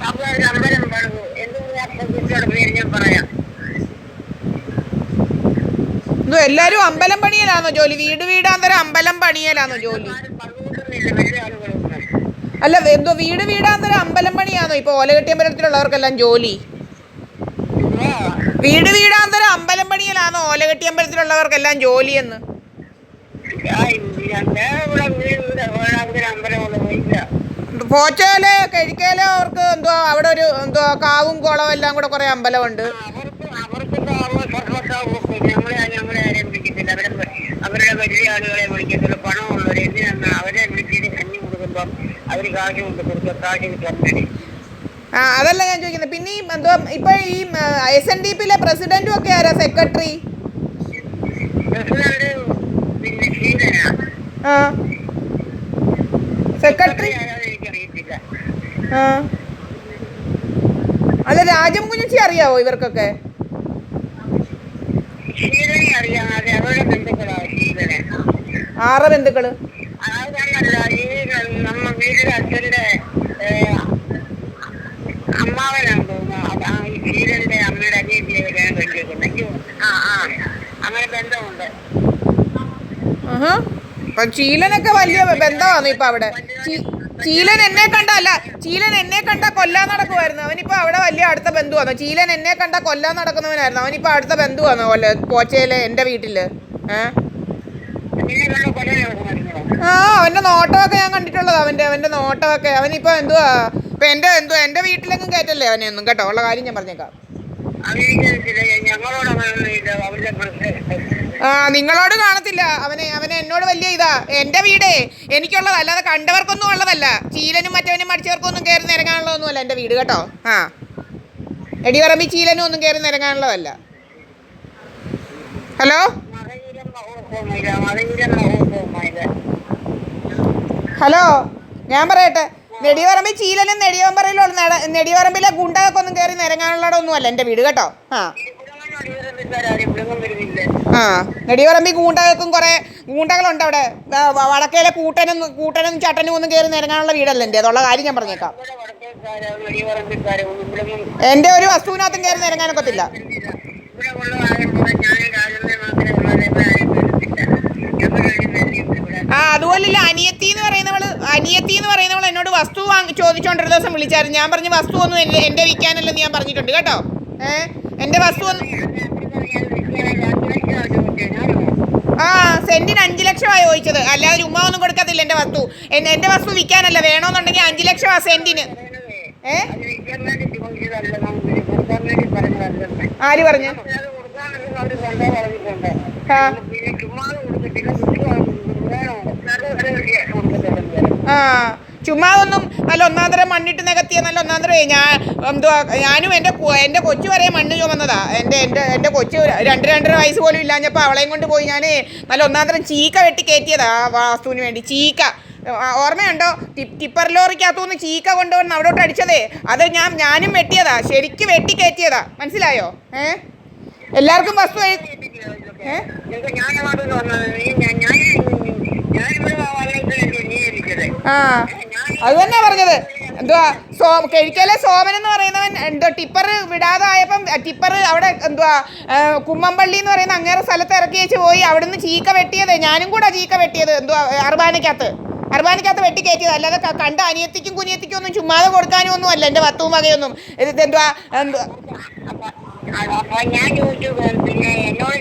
അവിടെ ഒരു അമ്പലം പണിതു. എന്ത് പേര് ഞാൻ പറയാം. എന്തോ എല്ലാരും അമ്പലം പണിയലാണോ ജോലി? വീട് വീടാന്തരം അമ്പലം പണിയലാണോ ജോലി? അല്ല, എന്തോ വീട് വീടാന്തരം അമ്പലം പണിയാണോ ഇപ്പൊ ഓലകെട്ടിയമ്പലത്തിലുള്ളവർക്കെല്ലാം ജോലി? വീട് വീടാന്തരം അമ്പലം പണിയലാണോ ഓലകെട്ടിയമ്പലത്തിലുള്ളവർക്കെല്ലാം ജോലിയെന്ന്? പോച്ചയില് കഴിക്കയില് അവർക്ക് എന്തോ അവിടെ ഒരു എന്തോ കാവും കുളവും എല്ലാം കൂടെ കുറെ അമ്പലമുണ്ട്. അവരുടെ വലിയ ആളുകളെ വിളിക്കത്തുള്ളൂ. പണമുള്ളവർ എന്തിനാണ് അവരെ വിളിച്ചിട്ട് കഞ്ഞി കൊടുക്കുമ്പം അവര് കാശ് കൊണ്ട് കൊടുക്കുക. കാശ് കിട്ടാൻ അതല്ല ഞാൻ ചോദിക്കുന്നത്. പിന്നെ ഈ എന്തോ ഇപ്പൊ ഈ SNDP പ്രസിഡന്റും ഒക്കെ ആരാ? സെക്രട്ടറി പിന്നെ ക്ഷീരനാ. സെക്രട്ടറി എനിക്കറിയത്തില്ല. അല്ല, രാജം കുഞ്ഞച്ചി അറിയാവോ ഇവർക്കൊക്കെ? ക്ഷീരനെ അറിയാം. അതെ, അവരുടെ ബന്ധുക്കളാ ക്ഷീരനെ. ആറ് ബന്ധുക്കള്? അതല്ല, ഈ നമ്മ വീട്ടിലെ അച്ഛന്റെ അമ്മാവനാണ് തോന്നുന്നു. ഈ ക്ഷീരന്റെ അമ്മയുടെ അനിയത്തിയെ കല്യാണം. അങ്ങനെ ബന്ധമുണ്ട്. അപ്പം ചീലനൊക്കെ വലിയ ബന്ധമാണോ ഇപ്പൊ അവിടെ? ചീലൻ എന്നെ കണ്ട കൊല്ലാൻ നടക്കുമായിരുന്നു. അവനിപ്പോ അവിടെ വലിയ അടുത്ത ബന്ധുവാണോ? ചീലൻ എന്നെ കണ്ട കൊല്ലാൻ നടക്കുന്നവനായിരുന്നു. അവനിപ്പോ അടുത്ത ബന്ധുവാണോ പോച്ചയിലെ എന്റെ വീട്ടില്? അവന്റെ നോട്ടമൊക്കെ ഞാൻ കണ്ടിട്ടുള്ളത്. അവന്റെ നോട്ടമൊക്കെ അവനിപ്പോ എന്തുവാ ഇപ്പൊ എന്റെ വീട്ടിലെങ്ങും കയറ്റല്ലേ അവനെ ഒന്നും, കേട്ടോ. ഉള്ള കാര്യം ഞാൻ പറഞ്ഞേക്കാം. നിങ്ങളോട് കാണത്തില്ല. അവനെ എന്നോട് വലിയ ഇതാ. എന്റെ വീടേ എനിക്കുള്ളതാ, അല്ലാതെ കണ്ടവർക്കൊന്നും ഉള്ളതല്ല. ചീലനും മറ്റവനും മടിച്ചവർക്കൊന്നും കയറി നിരങ്ങാനുള്ളതൊന്നും അല്ല എന്റെ വീട്, കേട്ടോ. എടിയറമ്പി ചീലനും ഒന്നും കയറി നിരങ്ങാനുള്ളതല്ല. ഹലോ ഹലോ, ഞാൻ പറയട്ടെ. നെടിയറമ്പി ചീലനും നെടിയറമ്പിലെ ഗുണ്ടകൾക്കൊന്നും കയറി നിരങ്ങാനുള്ളതൊന്നും അല്ല എന്റെ വീട്, കേട്ടോ. നെടിയറമ്പി ഗൂണ്ടകൾക്കും കുറെ ഗൂണ്ടകളുണ്ട് അവിടെ. വടക്കേലെ കൂട്ടനും ചട്ടനും ഒന്നും കയറി നിരങ്ങാനുള്ള വീടല്ല എൻ്റെ. അതുള്ള കാര്യം ഞാൻ പറഞ്ഞേക്കാം. എൻ്റെ ഒരു വസ്തുവിനകത്തും കയറി നിരങ്ങാനൊക്കത്തില്ല. അതുപോലില്ല. അനിയത്തി എന്ന് പറയുന്നവൾ എന്നോട് വസ്തു ചോദിച്ചോണ്ടൊരു ദിവസം വിളിച്ചായിരുന്നു. ഞാൻ പറഞ്ഞു വസ്തു ഒന്നും എൻ്റെ വിൽക്കാനല്ലെന്ന് ഞാൻ പറഞ്ഞിട്ടുണ്ട്, കേട്ടോ. എൻ്റെ വസ്തു ഒന്നും സെന്റിന് 5 ലക്ഷമാണ് ചോദിച്ചത്. അല്ലാതെ ചുമ്മാ ഒന്നും കൊടുക്കത്തില്ല എൻ്റെ വസ്തു. എൻ്റെ വസ്തു വിൽക്കാനല്ല, വേണോന്നുണ്ടെങ്കിൽ 5 ലക്ഷമാണ് സെന്റിന്. ആര് പറഞ്ഞു? ചുമ്മാതൊന്നും നല്ല ഒന്നാന്തരം മണ്ണിട്ട് നികത്തിയ നല്ല ഒന്നാന്തരമേ. ഞാനും എൻ്റെ കൊച്ചു വരെ മണ്ണ് ചുമന്നതാ. എൻ്റെ കൊച്ചു 2-2.5 വയസ്സ് പോലും ഇല്ലാഞ്ഞപ്പോൾ അവളെയും കൊണ്ട് പോയി ഞാൻ നല്ല ഒന്നാന്തരം ചീക്ക വെട്ടി കയറ്റിയതാ വാസ്തുവിന് വേണ്ടി. ചീക്ക ഓർമ്മയുണ്ടോ? ടിപ്പർ ലോറിക്കകത്തുനിന്ന് ചീക്ക കൊണ്ടുവന്ന് അവിടോട്ട് അടിച്ചതേ. അത് ഞാനും വെട്ടിയതാ, ശരിക്കും വെട്ടി കയറ്റിയതാ. മനസ്സിലായോ? എല്ലാവർക്കും വസ്തു അത് തന്നെ പറഞ്ഞത്. എന്തുവാ കഴിക്കലെ സോമൻ എന്ന് പറയുന്നവൻ എന്തോ ടിപ്പർ വിടാതായപ്പം ടിപ്പർ അവിടെ എന്തുവാ കുമ്മമ്പള്ളി എന്ന് പറയുന്ന അങ്ങേറെ സ്ഥലത്ത് ഇറക്കി വെച്ച് പോയി. അവിടുന്ന് ചീക്ക വെട്ടിയത് ഞാനും കൂടെ ചീക്ക വെട്ടിയത്. എന്തുവാ അർബാനക്കകത്ത് വെട്ടി കയറ്റിയത്. അല്ലാതെ കണ്ട അനിയത്തിക്കും കുനിയത്തിക്കും ഒന്നും ചുമ്മാതെ കൊടുക്കാനും ഒന്നും അല്ല എൻ്റെ വത്തുവും വകയൊന്നും. എന്തുവാ ഞാൻ ചോദിച്ചു, പിന്നെ എന്നോട്